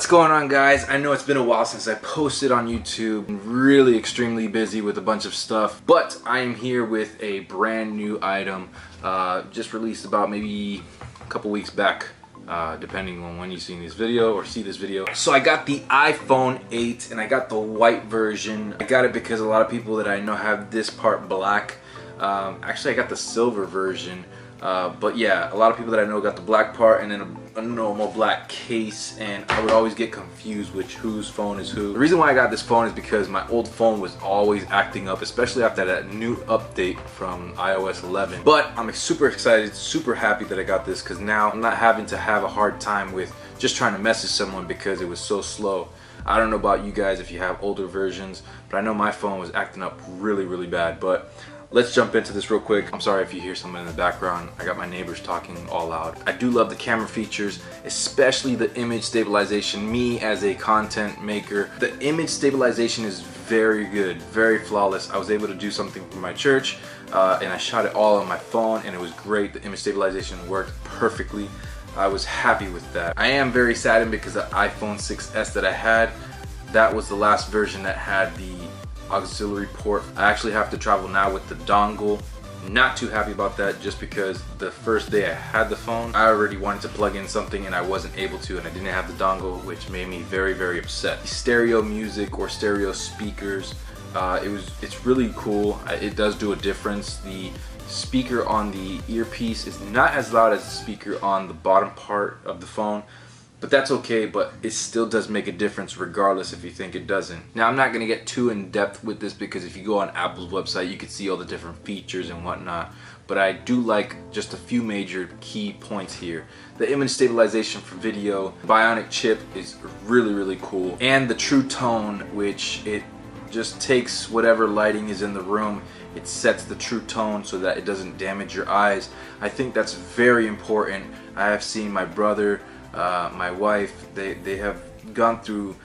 What's going on, guys? I know it's been a while since I posted on YouTube. I'm really extremely busy with a bunch of stuff, but I am here with a brand new item just released about maybe a couple weeks back, depending on when you see this video or see this video. So I got the iPhone 8 and I got the white version. I got it because a lot of people that I know have this part black. Actually, I got the silver version. But yeah, a lot of people that I know got the black part and then a normal black case, and I would always get confused which whose phone is who. The reason why I got this phone is because my old phone was always acting up, especially after that new update from iOS 11. But I'm super excited, super happy that I got this, because now I'm not having to have a hard time with just trying to message someone because it was so slow. I don't know about you guys if you have older versions, but I know my phone was acting up really bad. But let's jump into this real quick. I'm sorry if you hear someone in the background. I got my neighbors talking all loud. I do love the camera features, especially the image stabilization. Me as a content maker, the image stabilization is very good, very flawless. I was able to do something for my church and I shot it all on my phone and it was great. The image stabilization worked perfectly. I was happy with that. I am very saddened because the iPhone 6s that I had, that was the last version that had the auxiliary port. I actually have to travel now with the dongle. Not too happy about that, just because the first day I had the phone, I already wanted to plug in something and I wasn't able to, and I didn't have the dongle, which made me very upset. Stereo music or stereo speakers, it's really cool. It does do a difference. The speaker on the earpiece is not as loud as the speaker on the bottom part of the phone, but that's okay. But it still does make a difference regardless if you think it doesn't. Now, I'm not going to get too in depth with this because if you go on Apple's website you can see all the different features and whatnot, but I do like just a few major key points here. The image stabilization for video, Bionic chip is really cool, and the True Tone, which it just takes whatever lighting is in the room, it sets the true tone so that it doesn't damage your eyes. I think that's very important. I have seen my brother, my wife, they have gone through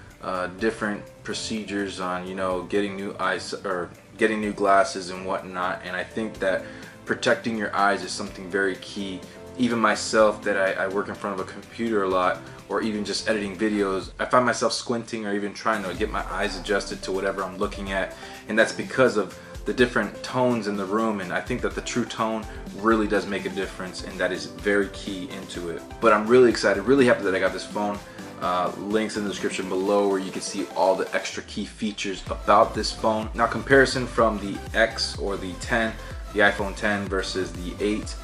different procedures on, you know, getting new eyes or getting new glasses and whatnot, and I think that protecting your eyes is something very key. Even myself, that I work in front of a computer a lot, or even just editing videos, I find myself squinting or even trying to get my eyes adjusted to whatever I'm looking at, and that's because of the different tones in the room. And I think that the True Tone really does make a difference, and that is very key into it. But I'm really excited, really happy that I got this phone. Links in the description below where you can see all the extra key features about this phone. Now, comparison from the X or the 10, the iPhone 10 versus the 8,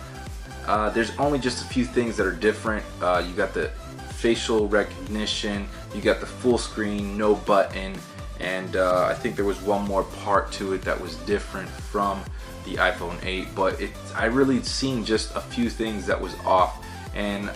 there's only just a few things that are different. You got the facial recognition, you got the full screen, no button, and I think there was one more part to it that was different from the iPhone 8, but I really seen just a few things that was off. And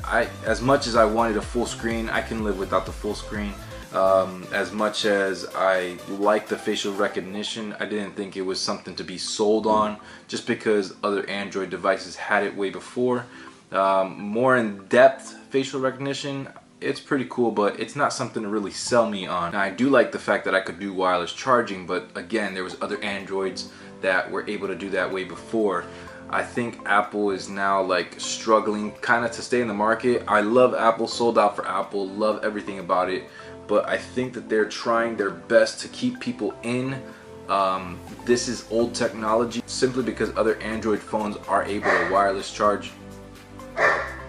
as much as I wanted a full screen, I can live without the full screen. As much as I like the facial recognition, I didn't think it was something to be sold on, just because other Android devices had it way before. More in-depth facial recognition, it's pretty cool, but it's not something to really sell me on. Now, I do like the fact that I could do wireless charging, but again, there was other Androids that were able to do that way before. I think Apple is now like struggling kind of to stay in the market. I love Apple, sold out for Apple, love everything about it, but I think that they're trying their best to keep people in. This is old technology, simply because other Android phones are able to wireless charge.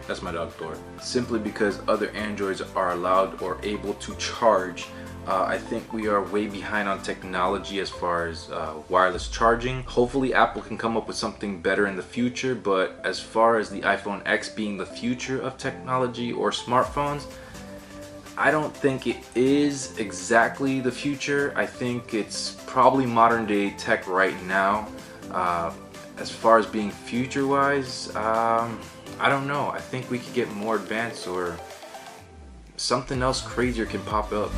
That's my dog's door. Simply because other Androids are allowed or able to charge, I think we are way behind on technology as far as wireless charging. Hopefully Apple can come up with something better in the future, but as far as the iPhone X being the future of technology or smartphones, I don't think it is exactly the future. I think it's probably modern day tech right now. As far as being future wise, I don't know. I think we could get more advanced, or something else crazier can pop up.